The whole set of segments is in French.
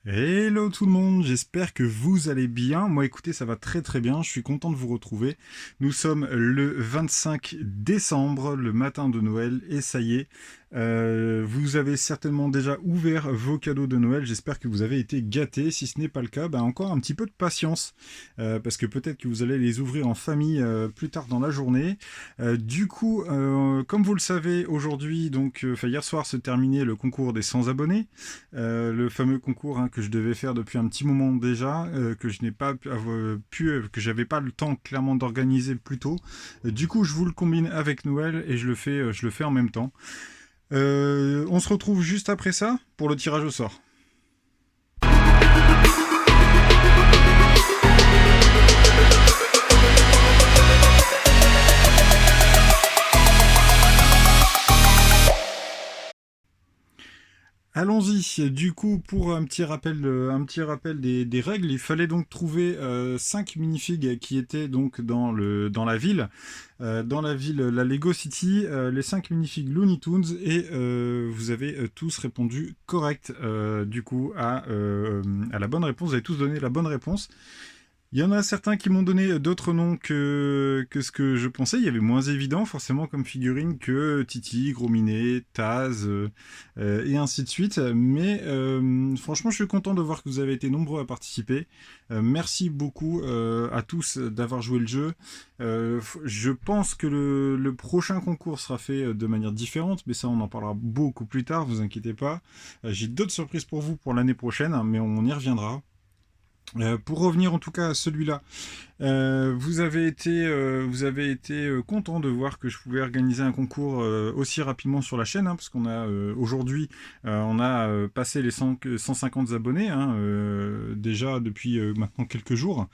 Hello tout le monde, j'espère que vous allez bien. Moi écoutez, ça va très très bien, je suis content de vous retrouver. Nous sommes le 25 décembre, le matin de Noël, et ça y est, vous avez certainement déjà ouvert vos cadeaux de Noël. J'espère que vous avez été gâtés. Si ce n'est pas le cas, ben encore un petit peu de patience, parce que peut-être que vous allez les ouvrir en famille plus tard dans la journée. Comme vous le savez, aujourd'hui, hier soir se terminait le concours des 100 abonnés. Le fameux concours que je devais faire depuis un petit moment déjà, que je n'ai pas que j'avais pas le temps clairement d'organiser plus tôt. Du coup, je vous le combine avec Noël et je le fais en même temps. On se retrouve juste après ça pour le tirage au sort. Allons-y. Du coup, pour un petit rappel des règles, il fallait donc trouver 5 minifigs qui étaient donc dans la ville. Dans la ville, la Lego City, les 5 minifigs Looney Tunes, et vous avez tous répondu correct à la bonne réponse. Vous avez tous donné la bonne réponse. Il y en a certains qui m'ont donné d'autres noms que ce que je pensais. Il y avait moins évident, forcément, comme figurine que Titi, Gros Minet, Taz, et ainsi de suite. Mais franchement, je suis content de voir que vous avez été nombreux à participer. Merci beaucoup à tous d'avoir joué le jeu. Je pense que le prochain concours sera fait de manière différente, mais ça, on en parlera beaucoup plus tard, vous inquiétez pas. J'ai d'autres surprises pour vous pour l'année prochaine, mais on y reviendra. Pour revenir en tout cas à celui-là, vous avez été content de voir que je pouvais organiser un concours aussi rapidement sur la chaîne, parce qu'on a aujourd'hui, on a passé les 150 abonnés, déjà depuis maintenant quelques jours.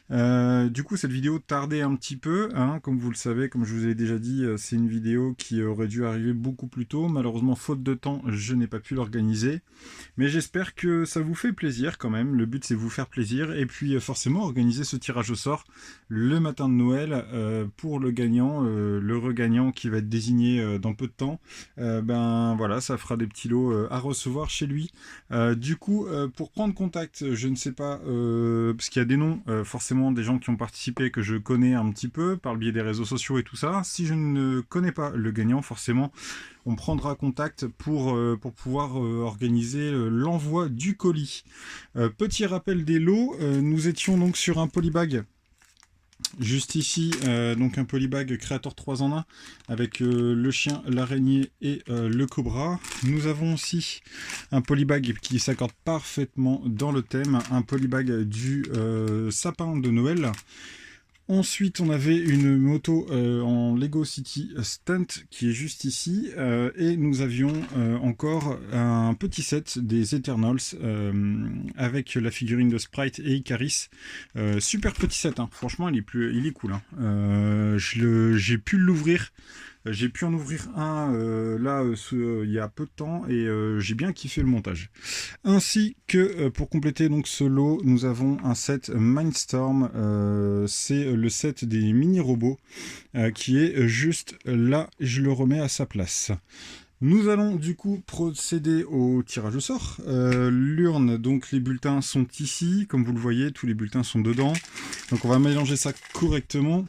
Du coup, cette vidéo tardait un petit peu, comme vous le savez, comme je vous ai déjà dit, c'est une vidéo qui aurait dû arriver beaucoup plus tôt. Malheureusement, faute de temps, je n'ai pas pu l'organiser. Mais j'espère que ça vous fait plaisir quand même. Le but, c'est vous faire plaisir. Et puis, forcément, organiser ce tirage au sort le matin de Noël pour le gagnant, le regagnant qui va être désigné dans peu de temps. Ben voilà, ça fera des petits lots à recevoir chez lui. Pour prendre contact, je ne sais pas, parce qu'il y a des noms, forcément des gens qui ont participé que je connais un petit peu par le biais des réseaux sociaux et tout ça. Si je ne connais pas le gagnant, forcément, on prendra contact pour pouvoir organiser l'envoi du colis. Petit rappel des lots, nous étions donc sur un polybag. Juste ici, donc un polybag créateur 3 en 1 avec le chien, l'araignée et le cobra. Nous avons aussi un polybag qui s'accorde parfaitement dans le thème, un polybag du sapin de Noël. Ensuite, on avait une moto en Lego City Stunt qui est juste ici. Et nous avions encore un petit set des Eternals avec la figurine de Sprite et Icaris. Super petit set, franchement, il est cool. J'ai pu l'ouvrir. J'ai pu en ouvrir un il y a peu de temps et j'ai bien kiffé le montage. Ainsi que pour compléter donc ce lot, nous avons un set Mindstorm. C'est le set des mini-robots qui est juste là. Je le remets à sa place. Nous allons du coup procéder au tirage au sort. L'urne, donc les bulletins sont ici. Comme vous le voyez, tous les bulletins sont dedans. Donc on va mélanger ça correctement.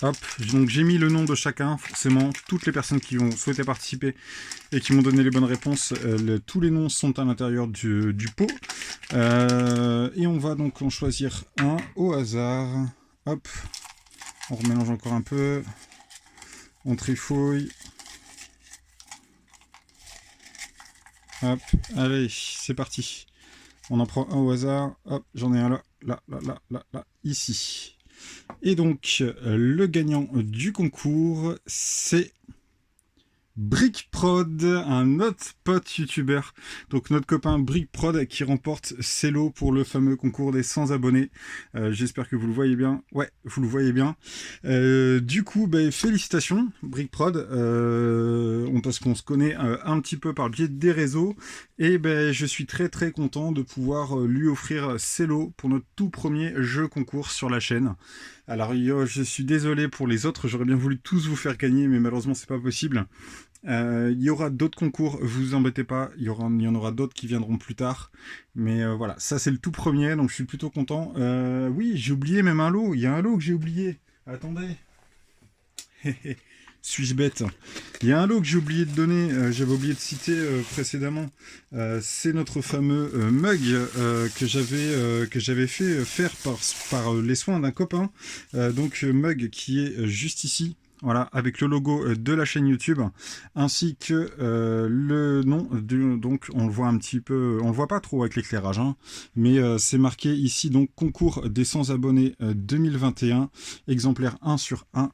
Hop, donc j'ai mis le nom de chacun, forcément, toutes les personnes qui ont souhaité participer et qui m'ont donné les bonnes réponses, tous les noms sont à l'intérieur du pot. Et on va donc en choisir un au hasard. Hop, on remélange encore un peu, on trifouille. Hop, allez, c'est parti. On en prend un au hasard, hop, j'en ai un là, ici. Et donc, le gagnant du concours, c'est BrickProd, un autre pote youtubeur, donc notre copain BrickProd qui remporte ses lots pour le fameux concours des 100 abonnés. J'espère que vous le voyez bien. Ouais, vous le voyez bien. Félicitations BrickProd, parce qu'on se connaît un petit peu par le biais des réseaux, et je suis très très content de pouvoir lui offrir ses lots pour notre tout premier jeu concours sur la chaîne. Alors je suis désolé pour les autres, j'aurais bien voulu tous vous faire gagner, mais malheureusement c'est pas possible. Il y aura d'autres concours, vous embêtez pas, il y en aura d'autres qui viendront plus tard. Mais voilà, ça c'est le tout premier, donc je suis plutôt content. Oui, j'ai oublié même un lot, il y a un lot que j'ai oublié. Attendez. Suis-je bête? Il y a un lot que j'ai oublié de donner, j'avais oublié de citer précédemment. C'est notre fameux mug que j'avais fait faire par les soins d'un copain. Donc mug qui est juste ici. Voilà, avec le logo de la chaîne YouTube, ainsi que le nom donc on le voit un petit peu, on le voit pas trop avec l'éclairage, hein, mais c'est marqué ici donc concours des 100 abonnés 2021, exemplaire 1 sur 1.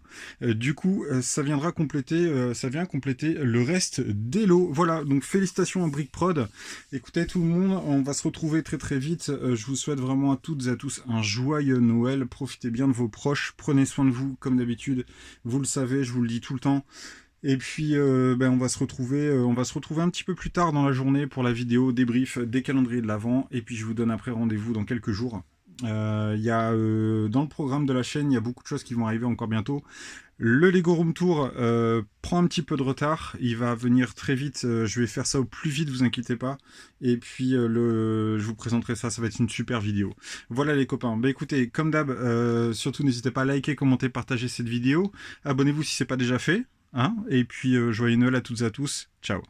Du coup, ça vient compléter le reste des lots. Voilà, donc félicitations à BrickProd. Écoutez tout le monde, on va se retrouver très très vite. Je vous souhaite vraiment à toutes et à tous un joyeux Noël. Profitez bien de vos proches, prenez soin de vous comme d'habitude. Vous le savez, je vous le dis tout le temps. Et puis, on va se retrouver un petit peu plus tard dans la journée pour la vidéo débrief des calendriers de l'Avent. Et puis, je vous donne après rendez-vous dans quelques jours. Dans le programme de la chaîne, il y a beaucoup de choses qui vont arriver encore bientôt. Le Lego Room Tour prend un petit peu de retard. Il va venir très vite. Je vais faire ça au plus vite, vous inquiétez pas. Et puis, je vous présenterai ça. Ça va être une super vidéo. Voilà les copains. Bah écoutez, comme d'hab, surtout n'hésitez pas à liker, commenter, partager cette vidéo. Abonnez-vous si c'est pas déjà fait. Hein, et puis, joyeux Noël à toutes et à tous. Ciao.